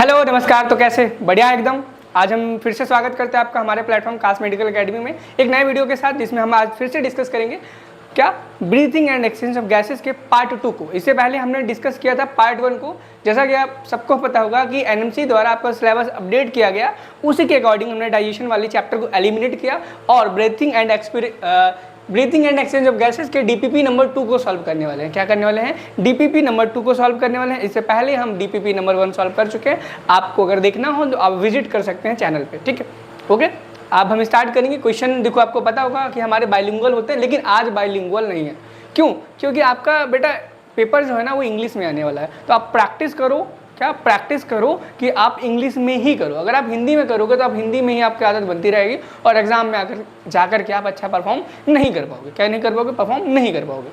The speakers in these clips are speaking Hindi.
हेलो नमस्कार। तो कैसे बढ़िया एकदम। आज हम फिर से स्वागत करते हैं आपका हमारे प्लेटफॉर्म कास्ट मेडिकल एकेडमी में एक नए वीडियो के साथ, जिसमें हम आज फिर से डिस्कस करेंगे क्या breathing and exchange of gases के पार्ट 2 को। इससे पहले हमने डिस्कस किया था पार्ट 1 को। जैसा कि आप सबको पता होगा कि एनएमसी द्वारा आपका सिलेबस अपडेट किया गया, उसी के अकॉर्डिंग हमने डाइजेशन वाली चैप्टर को एलिमिनेट किया और breathing and exchange of gases के डीपीपी नंबर 2 को सॉल्व करने वाले हैं। क्या करने वाले हैं? डीपीपी नंबर 2 को सॉल्व करने वाले हैं। इससे पहले हम डीपीपी नंबर 1 सॉल्व कर चुके हैं। आपको अगर देखना हो तो आप विजिट कर सकते हैं चैनल पे, ठीक है। ओके, अब हम स्टार्ट करेंगे। क्वेश्चन देखो, आपको पता होगा कि हमारे बाइलिंगुअल होते हैं, लेकिन आज बाइलिंगुअल नहीं है। क्यों? क्योंकि आपका बेटा पेपर जो है ना वो इंग्लिश में आने वाला है। तो आप प्रैक्टिस करो, क्या प्रैक्टिस करो कि आप इंग्लिश में ही करो। अगर आप हिंदी में करोगे तो आप हिंदी में ही आपकी आदत बनती रहेगी और एग्जाम में आकर जाकर के आप अच्छा परफॉर्म नहीं कर पाओगे। क्या नहीं कर पाओगे? परफॉर्म नहीं कर पाओगे।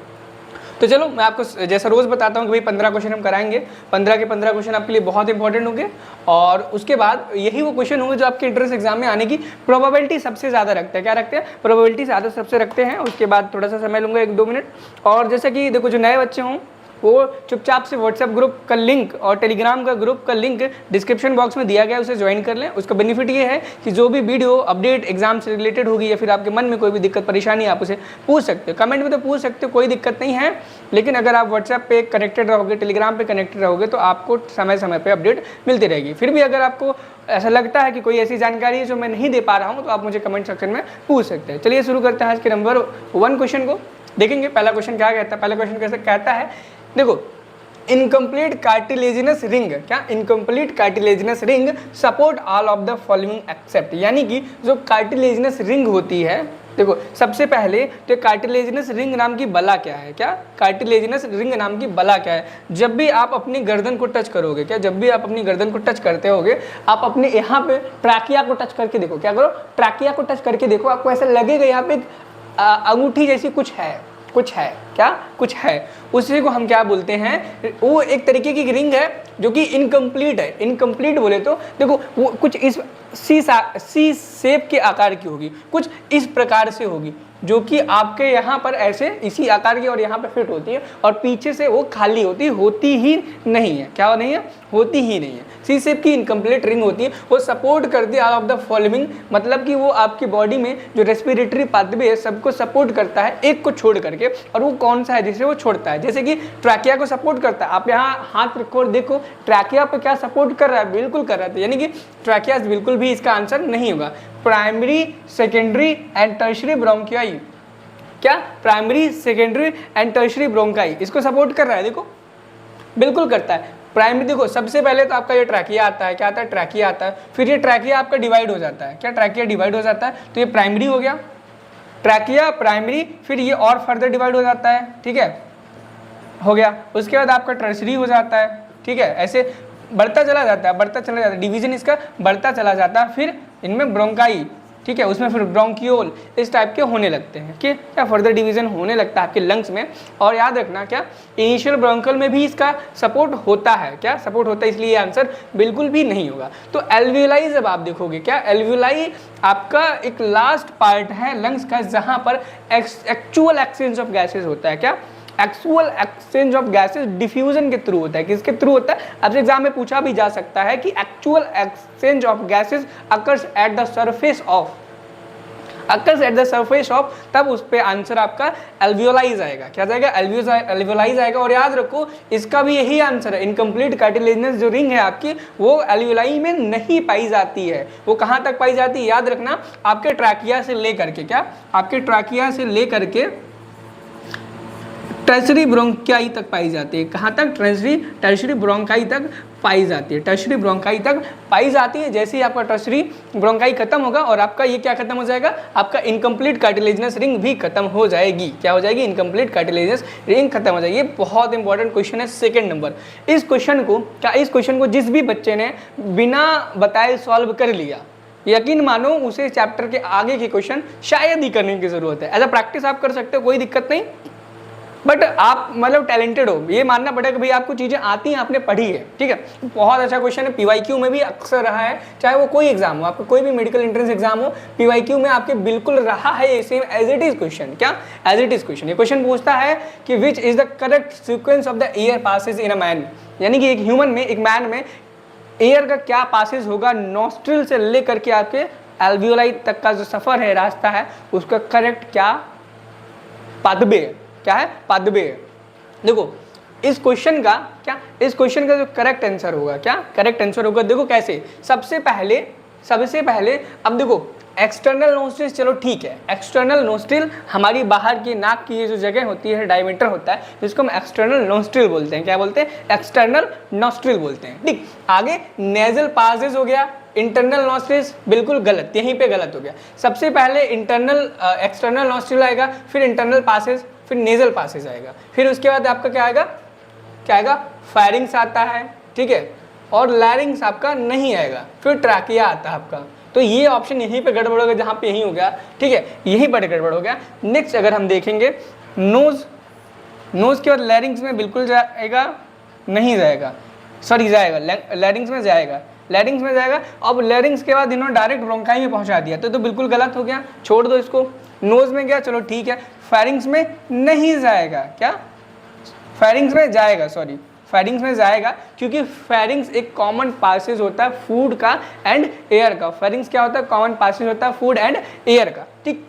तो चलो, मैं आपको जैसा रोज़ बताता हूँ कि भाई 15 क्वेश्चन हम कराएंगे। 15 के 15 क्वेश्चन आपके लिए बहुत इंपॉर्टेंट होंगे और उसके बाद यही वो क्वेश्चन होंगे जो आपके एंट्रेंस एग्जाम में आने की प्रोबेबिलिटी सबसे ज़्यादा रखते हैं। क्या रखते हैं? प्रोबेबिलिटी ज़्यादा सबसे रखते हैं। उसके बाद थोड़ा सा समय लूँगा, 1-2 मिनट। और जैसे कि देखो, जो नए बच्चे हों वो चुपचाप से व्हाट्सएप ग्रुप का लिंक और टेलीग्राम का ग्रुप का लिंक डिस्क्रिप्शन बॉक्स में दिया गया है, उसे ज्वाइन कर लें। उसका बेनिफिट ये है कि जो भी वीडियो अपडेट एग्जाम से रिलेटेड होगी या फिर आपके मन में कोई भी दिक्कत परेशानी, आप उसे पूछ सकते हो। कमेंट में तो पूछ सकते हो, कोई दिक्कत नहीं है। लेकिन अगर आप व्हाट्सएप पे कनेक्टेड रहोगे, टेलीग्राम पे कनेक्टेड रहोगे, तो आपको समय समय पर अपडेट मिलती रहेगी। फिर भी अगर आपको ऐसा लगता है कि कोई ऐसी जानकारी है जो मैं नहीं दे पा रहा हूँ, तो आप मुझे कमेंट सेक्शन में पूछ सकते हैं। चलिए शुरू करते हैं आज के नंबर 1 क्वेश्चन को। देखेंगे पहला क्वेश्चन क्या कहता है। पहला क्वेश्चन कैसे कहता है, देखो, इनकम्प्लीट कार्टिलेजिनस रिंग, क्या incomplete cartilaginous ring support all of the following except. यानी कि जो कार्टिलेजिनस रिंग होती है, देखो सबसे पहले तो कार्टिलेजिनस रिंग नाम की बला क्या है? क्या कार्टिलेजिनस रिंग नाम की बला क्या है? जब भी आप अपनी गर्दन को टच करोगे, क्या जब भी आप अपनी गर्दन को टच करते होगे, आप अपने यहाँ पे ट्रैकिया को टच करके देखो। क्या करो? ट्रैकिया को टच करके देखो। आपको ऐसा लगेगा यहाँ पे अंगूठी जैसी कुछ है, कुछ है। क्या? कुछ है। उसी को हम क्या बोलते हैं? वो एक तरीके की रिंग है जो कि इनकम्प्लीट है। इनकम्प्लीट बोले तो देखो, वो कुछ इस सी शेप के आकार की होगी, कुछ इस प्रकार से होगी, जो कि आपके यहाँ पर ऐसे इसी आकार की और यहाँ पे फिट होती है और पीछे से वो खाली होती ही नहीं है। क्या नहीं है? होती ही नहीं है। सी शेप की इनकम्प्लीट रिंग होती है। वो सपोर्ट करती है ऑल ऑफ द फॉलोइंग, मतलब कि वो आपकी बॉडी में जो रेस्पिरेटरी पाथवे है सबको सपोर्ट करता है, एक को छोड़ करके। और वो कौन सा है जिसे वो छोड़ता है? जैसे कि ट्रैकिया को सपोर्ट करता है। आप यहाँ हाथ रखो और देखो ट्रैकिया पे क्या सपोर्ट कर रहा है? बिल्कुल कर रहा है। यानी कि ट्रैकिया बिल्कुल भी इसका आंसर नहीं होगा। प्राइमरी, सेकेंडरी एंड टर्शियरी ब्रोंकियाई, क्या primary, secondary and tertiary bronchi इसको सपोर्ट कर रहा है? देखो बिल्कुल करता है। प्राइमरी, देखो सबसे पहले तो आपका ये ट्रैकिया आता है। क्या आता है? ट्रैकिया आता है। फिर ये ट्रैकिया आपका डिवाइड हो जाता है। क्या? ट्रैकिया डिवाइड हो जाता है। तो ये प्राइमरी हो गया, ट्रैकिया प्राइमरी। फिर ये और फर्दर डिवाइड हो जाता है, ठीक है, हो गया। उसके बाद आपका टर्शियरी हो जाता है, ठीक है। ऐसे बढ़ता चला जाता है, डिवीजन इसका बढ़ता चला जाता है। फिर इनमें ब्रोंकाई, ठीक है, उसमें फिर ब्रोंकियोल, इस टाइप के होने लगते हैं कि क्या फर्दर डिवीजन होने लगता है आपके लंग्स में। और याद रखना, क्या इनिशियल ब्रोंकल में भी इसका सपोर्ट होता है? क्या सपोर्ट होता है? इसलिए आंसर बिल्कुल भी नहीं होगा। तो एल्वियोलाई जब आप देखोगे, क्या एल्वियोलाई आपका एक लास्ट पार्ट है लंग्स का, जहां पर एक्चुअल एक्सचेंज ऑफ गैसेज होता है। क्या? Actual exchange of gases diffusion के थ्रू होता है। किसके थ्रू होता है? आपसे एग्जाम में पूछा भी जा सकता है कि actual exchange of gases occurs at the surface of, occurs at the surface of, तब उस पे आंसर आपका एल्वियोलाइज आएगा। क्या जाएगा? एल्वियोलाइज आएगा। और याद रखो इसका भी यही आंसर है। इनकम्प्लीट कार्टिलेजिनस जो रिंग है आपकी, वो एल्वियोलाई में नहीं पाई जाती है। वो कहाँ तक पाई जाती है? याद रखना, आपके ट्रैकिया से लेकर के, क्या आपके ट्रैकिया से लेकर के टर्शियरी ब्रोंकाई तक पाई जाती है। कहाँ तक? टर्शियरी ब्रोंकाई तक पाई जाती है। टर्शियरी ब्रोंकाई तक पाई जाती है। जैसे ही आपका टर्शियरी ब्रोंकाई खत्म होगा और आपका ये क्या खत्म हो जाएगा? आपका इनकम्प्लीट कार्टिलेजिनस रिंग भी खत्म हो जाएगी। क्या हो जाएगी? इनकम्प्लीट कार्टिलेजिनस रिंग खत्म हो जाएगी। ये बहुत इंपॉर्टेंट क्वेश्चन है, सेकंड नंबर। इस क्वेश्चन को जिस भी बच्चे ने बिना बताए सॉल्व कर लिया, यकीन मानो उसे चैप्टर के आगे के क्वेश्चन शायद ही करने की जरूरत है। एज अ प्रैक्टिस आप कर सकते हो, कोई दिक्कत नहीं। बट आप मतलब टैलेंटेड हो, ये मानना पड़ेगा कि भाई आपको चीज़ें आती हैं, आपने पढ़ी है, ठीक है। बहुत अच्छा क्वेश्चन है, पीवाईक्यू में भी अक्सर रहा है, चाहे वो कोई एग्जाम हो, आपका कोई भी मेडिकल एंट्रेंस एग्जाम हो, पीवाईक्यू में आपके बिल्कुल रहा है ये same as it is question. क्या? As it is question. ये क्वेश्चन पूछता है कि which is the correct sequence of the air passes in a man, यानी कि एक ह्यूमन में, एक मैन में एयर का क्या पासेज होगा नॉस्ट्रिल से लेकर के आपके एल्वियोलाई तक का जो सफर है, रास्ता है, उसका करेक्ट क्या पाथवे क्या है, पाथवे। देखो इस क्वेश्चन का जो करेक्ट आंसर होगा, क्या करेक्ट आंसर होगा, देखो कैसे, सबसे पहले अब देखो एक्सटर्नल नोस्ट्रिल, चलो ठीक है, एक्सटर्नल नोस्ट्रिल हमारी बाहर की नाक की ये जो जगह होती है, डायमीटर होता है, जिसको हम एक्सटर्नल नोस्ट्रिल बोलते हैं। क्या बोलते हैं? एक्सटर्नल नोस्ट्रिल बोलते हैं। ठीक, आगे नेजल पासेज हो गया, इंटरनल नोस्ट्रिल्स बिल्कुल गलत, यहीं पे गलत हो गया। सबसे पहले एक्सटर्नल नोस्ट्रिल आएगा, फिर इंटरनल पासेज, फिर नेजल पासेज आएगा, फिर उसके बाद आपका क्या आएगा, फायरिंग्स आता है, ठीक है, और लैरिंग्स आपका नहीं आएगा, फिर ट्रैकिया आता है आपका। तो ये ऑप्शन यहीं पे गड़बड़ हो गया, जहाँ पे यहीं हो गया, ठीक है, यहीं पर गड़बड़ हो गया। नेक्स्ट अगर हम देखेंगे नोज के बाद लैरिंग्स में बिल्कुल जाएगा, नहीं जाएगा, सॉरी जाएगा, लैरिंग्स में जाएगा। अब लैरिंग्स के बाद इन्होंने डायरेक्ट ब्रोंकाई में पहुंचा दिया, तो बिल्कुल गलत हो गया, छोड़ दो इसको। नोज में गया, चलो ठीक है, फायरिंग्स में नहीं जाएगा, क्या फायरिंग्स में जाएगा, सॉरी फायरिंग्स में जाएगा, क्योंकि फायरिंग्स एक कॉमन पासेज होता है फूड का एंड एयर का। फायरिंग्स क्या होता है? कॉमन पासेज होता है फूड एंड एयर का। ठीक,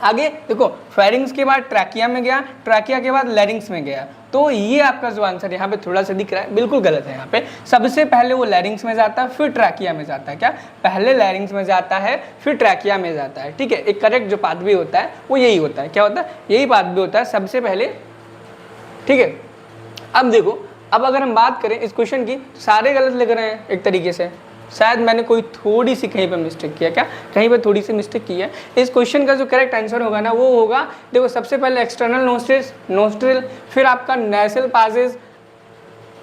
आगे देखो, फायरिंग्स के बाद ट्रैकिया में गया, ट्रैकिया के बाद लैरिंग्स में गया, तो ये आपका जो आंसर यहाँ पे थोड़ा सा दिख रहा है बिल्कुल गलत है। यहाँ पे सबसे पहले वो लैरिंग्स में जाता है, फिर ट्रैकिया में जाता है। क्या? पहले लैरिंग्स में जाता है, फिर ट्रैकिया में जाता है। ठीक है, एक करेक्ट जो पाथवे होता है वो यही होता है। क्या होता है? यही पाथवे होता है सबसे पहले। ठीक है, अब देखो, अब अगर हम बात करें इस क्वेश्चन की, सारे गलत लिख रहे हैं एक तरीके से, शायद मैंने कोई थोड़ी सी कहीं पर मिस्टेक किया, क्या कहीं पर थोड़ी सी मिस्टेक की है। इस क्वेश्चन का जो करेक्ट आंसर होगा ना, वो होगा, देखो सबसे पहले एक्सटर्नल नोस्ट्रिल, फिर आपका नेसल पासेज,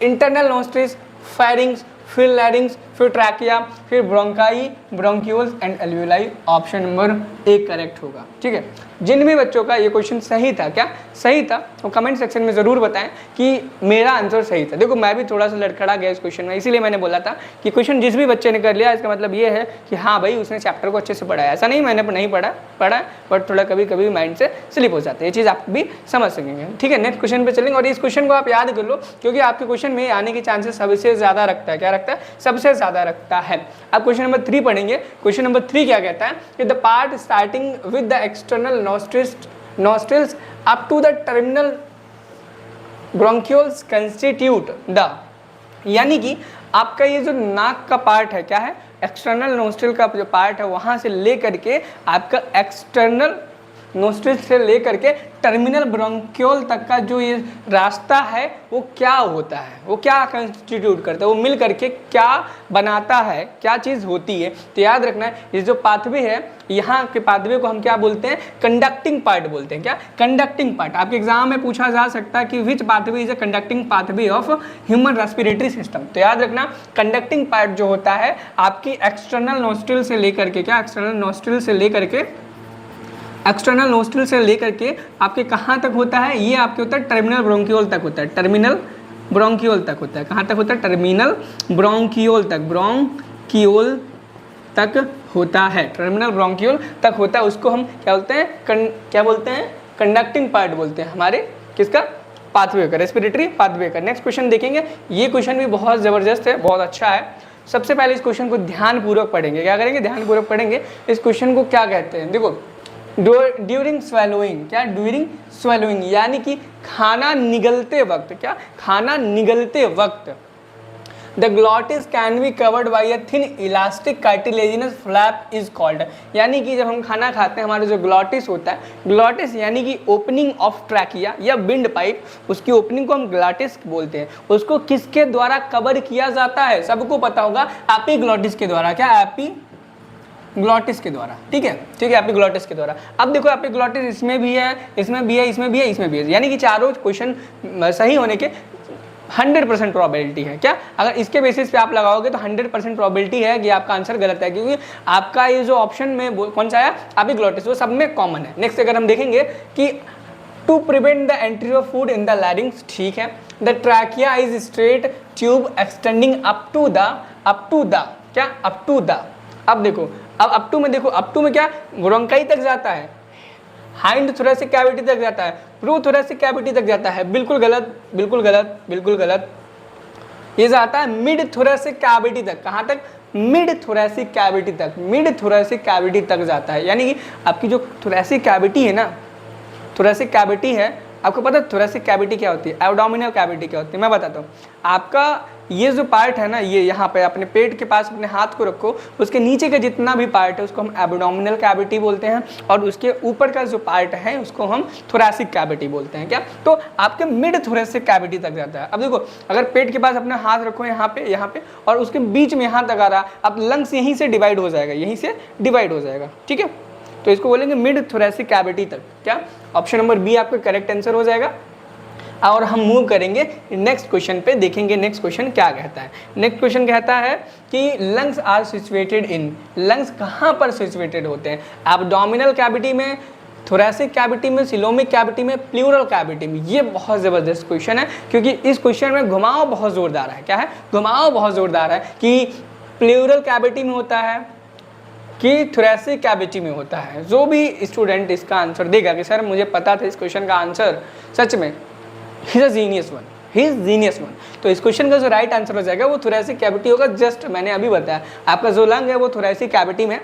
इंटरनल नोस्ट्रिल्स, फायरिंग्स, फिर लैरिंग्स, फिर ट्रैकिया, फिर bronchi, bronchioles and alveoli. Option number A correct होगा। ठीक है, जिन भी बच्चों का ये क्वेश्चन सही था, क्या सही था, वो कमेंट सेक्शन में ज़रूर बताएं कि मेरा आंसर सही था। देखो मैं भी थोड़ा सा लड़खड़ा गया इस क्वेश्चन में, इसीलिए मैंने बोला था कि क्वेश्चन जिस भी बच्चे ने कर लिया, इसका मतलब ये है कि हाँ भाई उसने चैप्टर को अच्छे से पढ़ा है। ऐसा नहीं मैंने नहीं पढ़ा, बट थोड़ा कभी कभी माइंड से स्लिप हो जाता है, ये चीज़ आप भी समझ सकेंगे। ठीक है, नेक्स्ट क्वेश्चन पर चलेंगे, और इस क्वेश्चन को आप याद कर लो, क्योंकि आपके क्वेश्चन में आने के चांसेस सबसे ज़्यादा रखता है। क्या रखता है? सबसे ज़्यादा रखता है। अब क्वेश्चन नंबर 3 पढ़ेंगे। क्वेश्चन नंबर 3 क्या कहता है कि the part starting with the external nostrils up to the terminal bronchioles constitute the, यानी कि आपका ये जो नाक का पार्ट है, क्या है? एक्सटर्नल नोस्ट्रिल का जो पार्ट है, वहां से लेकर के आपका एक्सटर्नल नोस्ट्रिल से लेकर के टर्मिनल ब्रोंक्योल तक का जो ये रास्ता है, वो क्या होता है, वो क्या कंस्टिट्यूट करता है, वो मिल करके क्या बनाता है, क्या चीज़ होती है। तो याद रखना है, ये जो पाथवे है, यहाँ के पाथवे को हम क्या बोलते हैं? कंडक्टिंग पार्ट बोलते हैं। क्या? Conducting part. आपके एग्जाम में पूछा जा सकता है कि which pathway is a conducting pathway of human respiratory system. तो याद रखना, कंडक्टिंग पार्ट जो होता है आपकी एक्सटर्नल नोस्ट्रिल से लेकर के, क्या एक्सटर्नल नोस्ट्रिल से लेकर के आपके कहाँ तक होता है? ये आपके होता है टर्मिनल ब्रोंकियोल तक होता है। टर्मिनल ब्रोंकियोल तक होता है। कहाँ तक होता है? टर्मिनल ब्रोंकियोल तक, ब्रोंकियोल तक होता है, टर्मिनल ब्रोंकियोल तक होता है। उसको हम क्या बोलते हैं? क्या बोलते हैं? कंडक्टिंग पार्ट बोलते हैं हमारे किसका? पाथवे का, रेस्पिरेटरी पाथवे का। नेक्स्ट क्वेश्चन देखेंगे, ये क्वेश्चन भी बहुत ज़बरदस्त है, बहुत अच्छा है। सबसे पहले इस क्वेश्चन को ध्यानपूर्वक पढ़ेंगे। क्या करेंगे? ध्यानपूर्वक पढ़ेंगे। इस क्वेश्चन को क्या कहते हैं? देखो, ड्यूरिंग स्वेलोइंग, क्या? ड्यूरिंग स्वेलोइंग यानी कि खाना निगलते वक्त, क्या? खाना निगलते वक्त the glottis can be covered by a thin elastic cartilaginous flap is called, यानी कि जब हम खाना खाते हैं, हमारा जो ग्लॉटिस होता है, ग्लॉटिस यानी कि ओपनिंग ऑफ ट्रैकिया या विंड पाइप, उसकी ओपनिंग को हम ग्लॉटिस बोलते हैं। उसको किसके द्वारा कवर किया जाता है? सबको पता होगा, एपिग्लॉटिस के द्वारा। क्या? एपिग्लॉटिस के द्वारा। ठीक है, ठीक है, एपिग्लॉटिस के द्वारा। अब देखो, एपिग्लॉटिस इसमें भी है, इसमें भी है, इसमें भी है, इसमें भी है, यानी कि चारों क्वेश्चन सही होने के 100% प्रोबेबिलिटी है। क्या? अगर इसके बेसिस पे आप लगाओगे तो 100% प्रोबेबिलिटी है कि आपका आंसर गलत है, क्योंकि आपका ये जो ऑप्शन में कौन सा आया? एपिग्लॉटिस, वो सब में कॉमन है। नेक्स्ट अगर हम देखेंगे कि to prevent the entry of food in the larynx, ठीक है, the trachea is straight tube extending up to the क्या? Up to the. अब देखो, अब अप टू में देखो, अप टू में क्या? ब्रोंकाई तक जाता है, हाइंड थोरेसिक कैविटी तक जाता है, प्रो थोरेसिक कैविटी तक जाता है। बिल्कुल गलत, बिल्कुल गलत, बिल्कुल गलत। ये जाता है मिड थोरेसिक कैविटी तक। कहाँ तक? मिड थोरेसिक कैविटी तक, मिड थोरेसिक कैविटी तक जाता है। यानी कि आपकी जो थोरेसिक कैविटी है ना, थोरेसिक कैविटी है, आपको पता है थोरेसिक कैविटी क्या होती है, एब्डोमिनल कैविटी क्या होती है? मैं बताता हूँ। आपका ये जो पार्ट है ना, ये यहाँ पे अपने पेट के पास अपने हाथ को रखो, उसके नीचे का जितना भी पार्ट है उसको हम एब्डोमिनल कैविटी बोलते हैं, और उसके ऊपर का जो पार्ट है उसको हम थोरेसिक कैविटी बोलते हैं। क्या? तो आपके मिड थोरेसिक कैविटी तक जाता है। अब देखो, अगर पेट के पास अपना हाथ रखो यहाँ पे और उसके बीच में यहाँ तक आ रहा, अब लंग्स यहीं से डिवाइड हो जाएगा, यहीं से डिवाइड हो जाएगा, ठीक है? तो इसको बोलेंगे मिड थोरेसिक कैविटी तक। क्या? ऑप्शन नंबर बी आपका करेक्ट आंसर हो जाएगा। और हम मूव करेंगे नेक्स्ट क्वेश्चन पे, देखेंगे नेक्स्ट क्वेश्चन क्या कहता है। नेक्स्ट क्वेश्चन कहता है कि lungs are situated in, lungs कहाँ पर सिचुएटेड होते हैं? एब्डोमिनल कैविटी में, थोरेसिक कैविटी में, सिलोमिक कैविटी में, प्लूरल कैविटी में। ये बहुत ज़बरदस्त क्वेश्चन है, क्योंकि इस क्वेश्चन में घुमाव बहुत ज़ोरदार है। क्या है? घुमाव बहुत ज़ोरदार है कि प्लूरल कैविटी में होता है कि थोरेसिक कैविटी में होता है। जो भी स्टूडेंट इसका आंसर देगा कि सर मुझे पता था इस क्वेश्चन का आंसर, सच में he is a genius one, he is genius one. तो इस क्वेश्चन का जो राइट आंसर हो जाएगा वो थोरेसिक कैविटी होगा। जस्ट मैंने अभी बताया, आपका जो लंग है वो थोरेसिक कैविटी में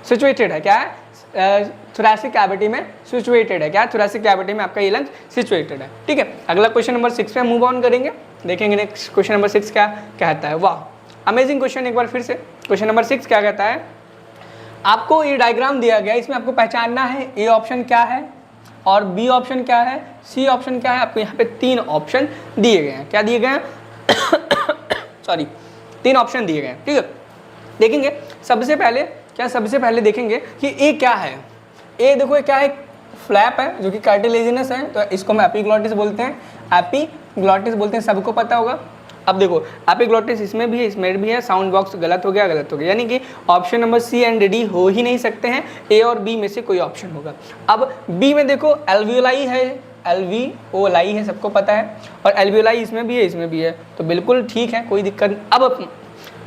सिचुएटेड है। क्या है? थोरेसिक कैविटी में सिचुएटेड है। क्या? थोरेसिक कैविटी में आपका ये लंग सिचुएटेड है। ठीक है, अगला क्वेश्चन नंबर 6 पे मूव ऑन करेंगे, देखेंगे नेक्स्ट क्वेश्चन नंबर 6 क्या कहता है। वाह, अमेजिंग क्वेश्चन। एक बार फिर से क्वेश्चन नंबर 6 क्या कहता है? आपको ये डायग्राम दिया गया, इसमें आपको पहचानना है ए ऑप्शन क्या है और बी ऑप्शन क्या है, सी ऑप्शन क्या है। आपको यहाँ पे 3 ऑप्शन दिए गए हैं। क्या दिए गए हैं? सॉरी, 3 ऑप्शन दिए गए हैं। ठीक है, देखेंगे सबसे पहले देखेंगे कि ए क्या है। ए देखो, क्या है? फ्लैप है जो कि कार्टिलेजिनस है, तो इसको हम एपिग्लॉटिस बोलते हैं, एपिग्लॉटिस बोलते हैं, सबको पता होगा। अब देखो, एपिग्लॉटिस इसमें भी है, इसमें भी है। साउंड बॉक्स गलत हो गया, यानी कि option number C and D हो ही नहीं सकते हैं, ए और बी में से कोई ऑप्शन होगा। अब बी में देखो एल्वियोलाई है, एल्वियोलाई है, सबको पता है, और एल्वियोलाई इसमें भी है, इसमें भी है, तो बिल्कुल ठीक है, कोई दिक्कत नहीं। अब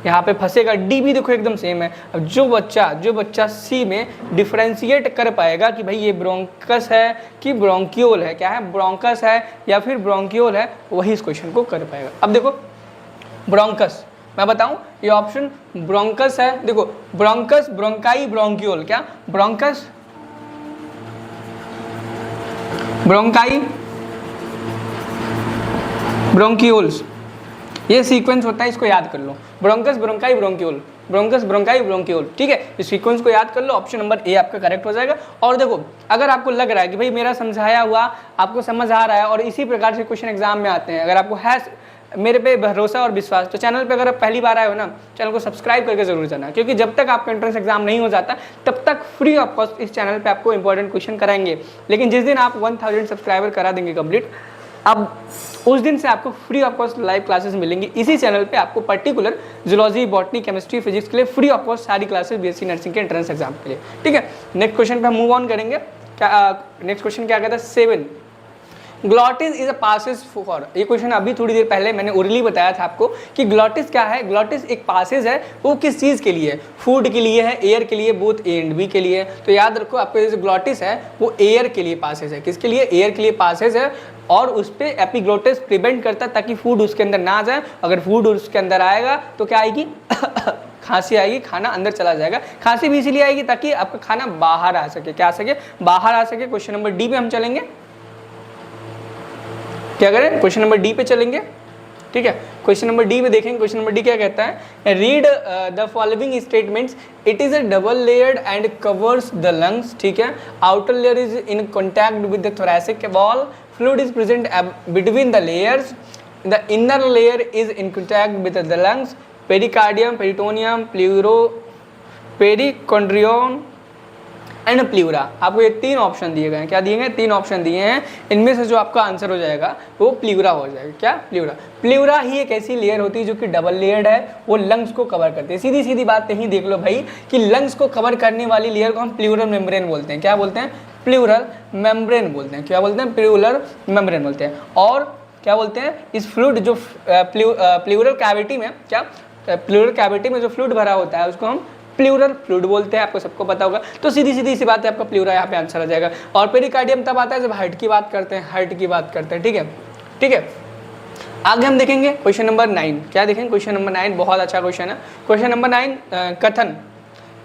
यहाँ पे फंसेगा डी भी, देखो एकदम सेम है। अब जो बच्चा सी में डिफ्रेंशिएट कर पाएगा कि भाई ये ब्रोंकस है कि ब्रोंकियोल है, क्या है? ब्रोंकस है या फिर ब्रोंकियोल है, वही इस क्वेश्चन को कर पाएगा। अब देखो ब्रोंकस, मैं बताऊं, ये ऑप्शन ब्रोंकस है। देखो ब्रोंकस, ब्रोंकाई, ब्रोंकियोल। क्या? ब्रोंकस, ब्रोंकाई, ब्रोंकियोल्स, ये सीक्वेंस होता है, इसको याद कर लो। Bronchus, bronchi, bronchiole, bronchus, bronchi, bronchiole. ठीक है, इस सीक्वेंस को याद कर लो, ऑप्शन नंबर ए आपका करेक्ट हो जाएगा। और देखो, अगर आपको लग रहा है कि भाई मेरा समझाया हुआ आपको समझ आ रहा है और इसी प्रकार से क्वेश्चन एग्जाम में आते हैं, अगर आपको है मेरे पे भरोसा और विश्वास, तो चैनल पे अगर आप पहली बार आए हो ना, चैनल को सब्सक्राइब करके जरूर जाना, क्योंकि जब तक आपका एंट्रेंस एग्जाम नहीं हो जाता तब तक फ्री ऑफ कॉस्ट इस चैनल पे आपको इंपॉर्टेंट क्वेश्चन कराएंगे। लेकिन जिस दिन आप 1000 सब्सक्राइबर करा देंगे कंप्लीट, अब उस दिन से आपको free of cost live classes मिलेंगी इसी चैनल पे। आपको particular zoology, botany, chemistry, physics के लिए फ्री ऑफ कॉस्ट सारी क्लासेस बीएससी नर्सिंग के एंट्रेंस एग्जाम के लिए। ठीक है, नेक्स्ट क्वेश्चन पे हम मूव ऑन करेंगे। नेक्स्ट क्वेश्चन क्या कहता है? 7, glottis is a passage for. ये क्वेश्चन अभी थोड़ी देर पहले मैंने ओरली बताया था आपको कि ग्लॉटिस क्या है। ग्लॉटिस एक पासेज है, वो किस चीज़ के लिए है? फूड के लिए है, एयर के लिए, बोथ ए एंड बी के लिए। तो याद रखो, आपका जो ग्लॉटिस है वो एयर के लिए पासेज है। किसके लिए? एयर के लिए पासेज है, और उस पर एपिग्लॉटिस प्रिवेंट करता है ताकि फूड उसके अंदर ना जाए। अगर फूड उसके अंदर आएगा तो क्या आएगी? खांसी आएगी, खाना अंदर चला जाएगा। खांसी भी इसीलिए आएगी ताकि आपका खाना बाहर आ सके। क्या आ सके? बाहर आ सके। क्वेश्चन नंबर डी पे हम चलेंगे। क्या करें? क्वेश्चन नंबर डी पे चलेंगे। ठीक है, क्वेश्चन नंबर डी में देखेंगे। क्वेश्चन नंबर डी क्या कहता है? Read the following statements. It is a double layered and covers the lungs. ठीक है, outer layer is in contact with the thoracic wall, fluid is present between the layers, the inner layer is in contact with the lungs, pericardium, peritoneum, perichondrium and pleura. आपको ये 3 ऑप्शन दिए गए हैं। क्या दिए गए? 3 ऑप्शन दिए हैं। इनमें से जो आपका आंसर हो जाएगा वो प्लूरा हो जाएगा। क्या? प्लूरा। प्लूरा ही एक ऐसी लेयर होती है जो कि डबल लेयर्ड है, वो लंग्स को कवर करती है। सीधी सीधी बात यही देख लो भाई कि लंग्स को कवर करने वाली लेयर को हम प्लूरल मेम्ब्रेन बोलते हैं। क्या बोलते हैं? प्लूरल मेम्ब्रेन बोलते हैं। क्या बोलते हैं? प्लूरल मेम्ब्रेन बोलते हैं। और क्या बोलते हैं? इस फ्लूइड जो प्लूरल कैविटी में, क्या प्लूरल कैविटी में जो फ्लूइड भरा होता है उसको हम प्लूरल फ्लूइड बोलते हैं। आपको सबको पता होगा। तो सीधी सीधी सी बात है, आपका प्लूरा यहाँ पे आंसर आ जाएगा। और पेरिकार्डियम तब आता है जब हार्ट की बात करते हैं, हार्ट की बात करते हैं। ठीक है, ठीक है। आगे हम देखेंगे क्वेश्चन नंबर 9। क्या देखेंगे? क्वेश्चन नंबर 9 बहुत अच्छा क्वेश्चन है। क्वेश्चन नंबर 9 कथन,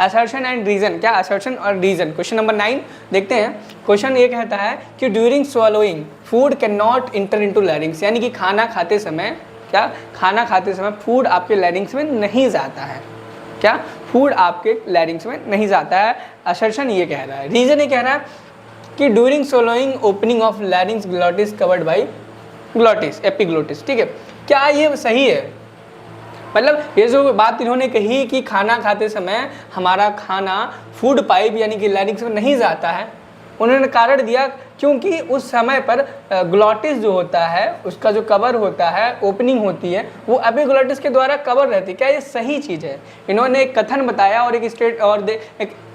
असर्शन एंड रीजन। क्या? असर्शन और रीजन। क्वेश्चन नंबर 9 देखते हैं। क्वेश्चन ये कहता है कि during swallowing food can not enter into larynx, यानी कि खाना खाते समय, क्या खाना खाते समय फूड आपके लैरिंग्स में नहीं जाता है। क्या? फूड आपके लैरिंग्स में नहीं जाता है। असर्शन ये कह रहा है। रीजन ये कह रहा है कि during swallowing opening of larynx glottis covered by glottis epiglottis. ठीक है, क्या ये सही है? मतलब ये जो बात इन्होंने कही कि खाना खाते समय हमारा खाना फूड पाइप यानी कि लैरिंग्स में नहीं जाता है, उन्होंने कारण दिया क्योंकि उस समय पर ग्लॉटिस जो होता है उसका जो कवर होता है, ओपनिंग होती है, वो एपिग्लॉटिस के द्वारा कवर रहती है। क्या ये सही चीज़ है? इन्होंने एक कथन बताया और एक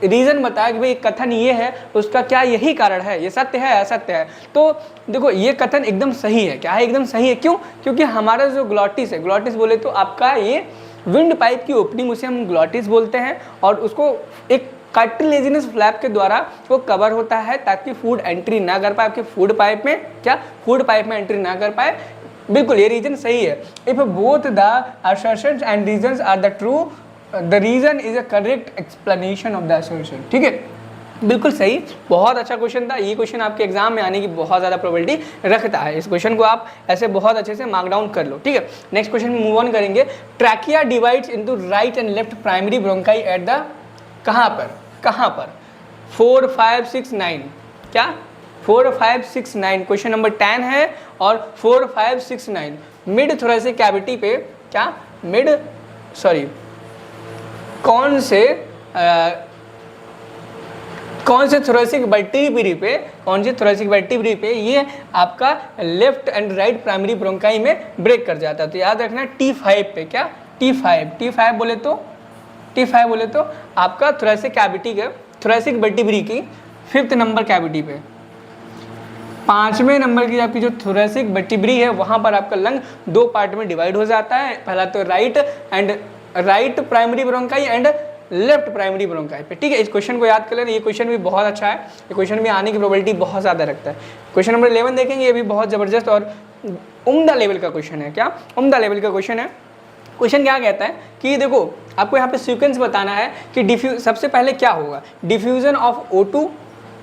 रीज़न बताया कि भाई कथन ये है, उसका क्या यही कारण है, ये सत्य है असत्य है? तो देखो ये कथन एकदम सही है। क्या है? एकदम सही है। क्यों? क्योंकि हमारा जो ग्लॉटिस है, ग्लॉटिस बोले तो आपका ये विंड पाइप की ओपनिंग, उसे हम ग्लॉटिस बोलते हैं, और उसको एक कार्टिलेजिनस फ्लैप के द्वारा वो कवर होता है ताकि फूड एंट्री ना कर पाए आपके फूड पाइप में। क्या? फूड पाइप में एंट्री ना कर पाए। बिल्कुल ये रीजन सही है। If both the assertions and reasons are the true, the reason is a correct explanation of the assertion. ठीक है, बिल्कुल सही। बहुत अच्छा क्वेश्चन था। ये क्वेश्चन आपके एग्जाम में आने की बहुत ज़्यादा प्रोबेबिलिटी रखता है। इस क्वेश्चन को आप ऐसे बहुत अच्छे से मार्क डाउन कर लो। ठीक है, नेक्स्ट क्वेश्चन में मूव ऑन करेंगे। Trachea divides into right and left primary bronchi at the कहाँ पर? 4, 5, 6, 9। क्या? 4, 5, 6, 9 क्वेश्चन नंबर 10 है। और 4, 5, 6, 9 मिड थोरेसिक कैविटी पे, क्या कौन से थोरेसिक वर्टिब्री पे ये आपका left and right primary bronchi में ब्रेक कर जाता है? तो याद रखना T5 पे। क्या? T5 बोले तो आपका थोरेसिक कैविटी के थोरेसिक वर्टिब्री की 5th नंबर कैविटी पे, 5वें नंबर की आपकी जो थोरेसिक वर्टिब्री है वहां पर आपका लंग 2 पार्ट में डिवाइड हो जाता है। पहला तो right primary bronchi and left primary bronchi पे। ठीक है, इस क्वेश्चन को याद कर लेना। ये क्वेश्चन भी बहुत अच्छा है। ये क्वेश्चन भी आने की प्रोबेबिलिटी बहुत ज़्यादा रखता है। क्वेश्चन नंबर 11 देखेंगे। ये भी बहुत ज़बरदस्त और उम्दा लेवल का क्वेश्चन है। क्या? उम्दा लेवल का क्वेश्चन है। क्वेश्चन क्या कहता है कि देखो आपको यहाँ पे सीक्वेंस बताना है कि सबसे पहले क्या होगा, डिफ्यूजन ऑफ O2।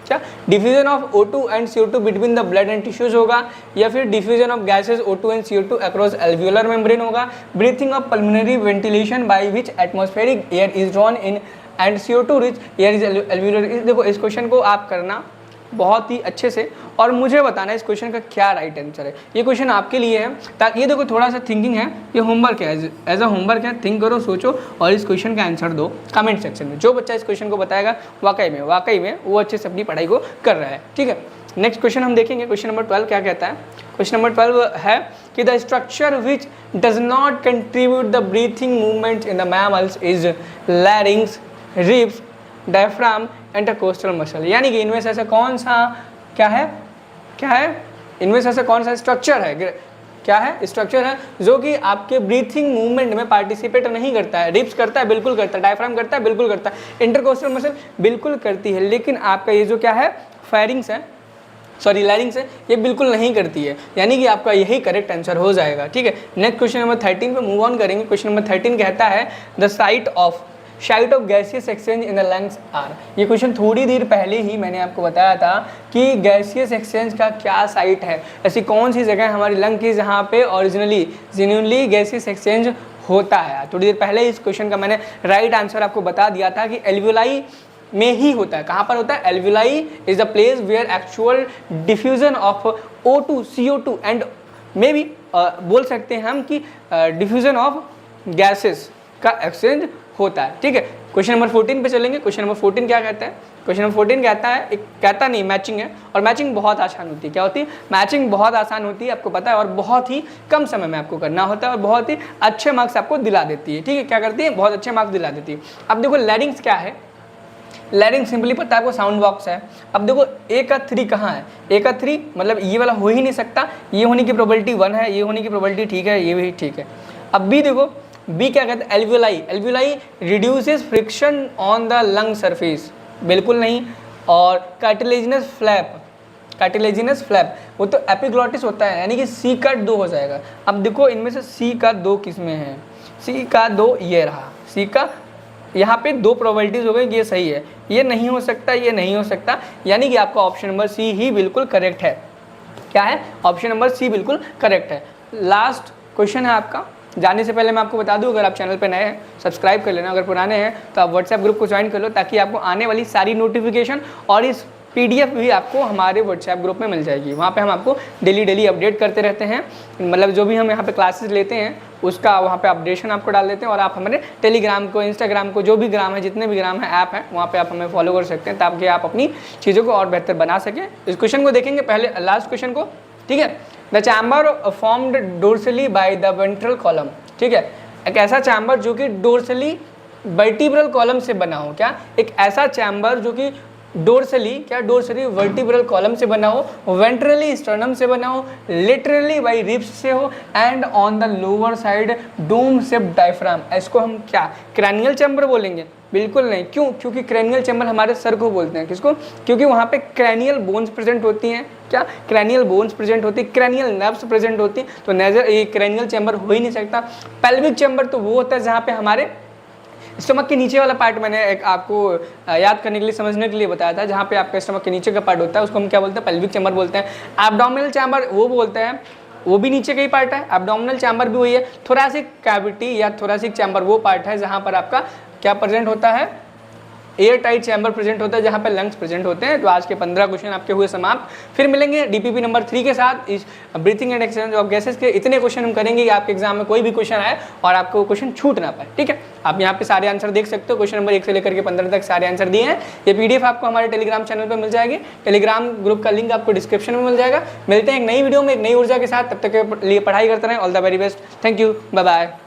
क्या? Diffusion of O2 and CO2 between the blood and tissues होगा, या फिर diffusion of gases O2 and CO2 across alveolar membrane होगा, breathing of pulmonary ventilation by which atmospheric air is drawn in and CO2 rich air is alveolar. देखो इस क्वेश्चन को आप करना बहुत ही अच्छे से और मुझे बताना इस क्वेश्चन का क्या राइट आंसर है। ये क्वेश्चन आपके लिए है, ताकि ये देखो थोड़ा सा थिंकिंग है, ये होमवर्क है, एज अ होमवर्क है। थिंक करो, सोचो और इस क्वेश्चन का आंसर दो कमेंट सेक्शन में। जो बच्चा इस क्वेश्चन को बताएगा वाकई में वो अच्छे से अपनी पढ़ाई को कर रहा है। ठीक है, नेक्स्ट क्वेश्चन हम देखेंगे। क्वेश्चन नंबर 12 क्या कहता है? क्वेश्चन नंबर 12 है कि the structure which does not contribute the breathing movements in the mammals is लैरिंग्स, ribs, diaphragm, intercostal muscle. यानी कि इनमें से ऐसा कौन सा क्या है इनमें से ऐसा कौन सा स्ट्रक्चर है, क्या है स्ट्रक्चर है जो कि आपके ब्रीथिंग मूवमेंट में पार्टिसिपेट नहीं करता है? रिब्स करता है, बिल्कुल करता है। डायफ्राम करता है, बिल्कुल करता है। इंटरकोस्टल मसल बिल्कुल करती है, लेकिन आपका ये जो क्या है लैरिंग्स है, ये बिल्कुल नहीं करती है। यानी कि आपका यही करेक्ट आंसर हो जाएगा। ठीक है, नेक्स्ट क्वेश्चन नंबर 13 पे मूव ऑन करेंगे। क्वेश्चन नंबर 13 कहता है the site of gaseous exchange in the lungs are. ये क्वेश्चन थोड़ी देर पहले ही मैंने आपको बताया था कि गैसियस एक्सचेंज का क्या साइट है, ऐसी कौन सी जगह हमारी लंग की जहाँ पे जेन्युइनली गैसियस एक्सचेंज होता है। थोड़ी देर पहले इस क्वेश्चन का मैंने राइट आंसर आपको बता दिया था कि एल्वियोलाई में ही होता है। कहाँ पर होता है? Alveoli is the place where actual diffusion of O2, CO2 and maybe बोल सकते हैं हम कि डिफ्यूजन ऑफ गैसेस का एक्सचेंज होता है। ठीक है, क्वेश्चन नंबर 14 पे चलेंगे। क्वेश्चन नंबर 14 क्या कहता है? क्वेश्चन नंबर 14 कहता है मैचिंग है, और मैचिंग बहुत आसान होती है। क्या होती है? मैचिंग बहुत आसान होती है, आपको पता है, और बहुत ही कम समय में आपको करना होता है और बहुत ही अच्छे मार्क्स आपको दिला देती है। ठीक है, क्या करती है? बहुत अच्छे मार्क्स दिला देती है। अब देखो लैरिंग्स क्या है? लैरिंग्स सिंपली पता है आपको, साउंड बॉक्स है। अब देखो A का 3 कहाँ है? A का 3 मतलब ये वाला हो ही नहीं सकता, ये होने की प्रोबेबिलिटी 1 है, ये होने की प्रोबेबिलिटी ठीक है, ये भी ठीक है। अब B देखो, B क्या कहते हैं? Alveoli reduces friction on the lung surface, बिल्कुल नहीं। और कार्टिलेजिनस फ्लैप, कार्टिलेजिनस फ्लैप, वो तो एपिग्लॉटिस होता है, यानी कि सी का 2 हो जाएगा। अब देखो इनमें से सी का 2 किस में है, सी का 2 ये रहा, सी का यहाँ पे 2 प्रोबेबिलिटीज़ हो गई, ये सही है, ये नहीं हो सकता, ये नहीं हो सकता, यानी कि आपका ऑप्शन नंबर सी ही बिल्कुल करेक्ट है। क्या है, ऑप्शन नंबर सी बिल्कुल करेक्ट है। लास्ट क्वेश्चन है आपका। जाने से पहले मैं आपको बता दूं, अगर आप चैनल पे नए हैं सब्सक्राइब कर लेना, अगर पुराने हैं तो आप व्हाट्सएप ग्रुप को ज्वाइन कर लो, ताकि आपको आने वाली सारी नोटिफिकेशन और इस PDF भी आपको हमारे व्हाट्सएप ग्रुप में मिल जाएगी। वहाँ पे हम आपको डेली अपडेट करते रहते हैं, मतलब जो भी हम यहाँ पे क्लासेस लेते हैं उसका वहाँ पे अपडेशन आपको डाल देते हैं। और आप हमारे टेलीग्राम को, इंस्टाग्राम को, जो भी ग्राम है, जितने भी ग्राम है, ऐप है, वहाँ पे आप हमें फॉलो कर सकते हैं, ताकि आप अपनी चीज़ों को और बेहतर बना सकें। इस क्वेश्चन को देखेंगे पहले, लास्ट क्वेश्चन को, ठीक है। The chamber formed dorsally by the ventral column, ठीक है, एक ऐसा चैम्बर जो कि डोर्सली वर्टिब्रल कॉलम से बना हो। क्या, एक ऐसा चैम्बर जो कि डोर्सली वर्टिब्रल कॉलम से बना हो, वेंट्रली स्टर्नम से बना हो, लेटरली बाई रिब्स से हो, and on the lower side dome shaped diaphragm. इसको हम क्या क्रैनियल चैम्बर बोलेंगे? बिल्कुल नहीं। क्यों? क्योंकि क्रैनियल चैम्बर हमारे सर को बोलते हैं। किसको? क्योंकि वहाँ पे क्रैनियल बोन्स प्रेजेंट होती हैं। क्या, क्रैनियल बोन्स प्रेजेंट होती है, क्रैनियल नर्व्स प्रेजेंट होती हैं, तो नेजर ये क्रैनियल चैम्बर हो ही नहीं सकता। पेल्विक चैम्बर तो वो होता है जहाँ पे हमारे स्टमक के नीचे वाला पार्ट, मैंने एक आपको याद करने के लिए, समझने के लिए बताया था, जहाँ पे आपका स्टमक के नीचे का पार्ट होता है उसको हम क्या बोलते हैं? पेल्विक चैम्बर बोलते हैं। एब्डोमिनल चैम्बर वो बोलते हैं, वो भी नीचे का ही पार्ट है। एब्डोमिनल चैम्बर भी वही है। थोरैसिक कैविटी या थोरैसिक चैम्बर वो पार्ट है जहाँ पर आपका क्या प्रेजेंट होता है? एयर टाइट चैम्बर प्रेजेंट होता है, जहाँ पर लंग्स प्रेजेंट होते हैं। तो आज के 15 क्वेश्चन आपके हुए समाप्त। फिर मिलेंगे DPP नंबर 3 के साथ। इस breathing and exchange of gases के इतने क्वेश्चन हम करेंगे कि आपके एग्जाम में कोई भी क्वेश्चन आए और आपको क्वेश्चन छूट ना पाए, ठीक है। आप यहाँ पे सारे आंसर देख सकते हो, क्वेश्चन नंबर 1 से लेकर के 15 तक सारे आंसर दिए हैं। ये PDF आपको हमारे टेलीग्राम चैनल पर मिल जाएगी। टेलीग्राम ग्रुप का लिंक आपको डिस्क्रिप्शन में मिल जाएगा। मिलते हैं एक नई वीडियो में एक नई ऊर्जा के साथ, तब तक के लिए पढ़ाई करते रहें। All the very best, thank you, bye bye.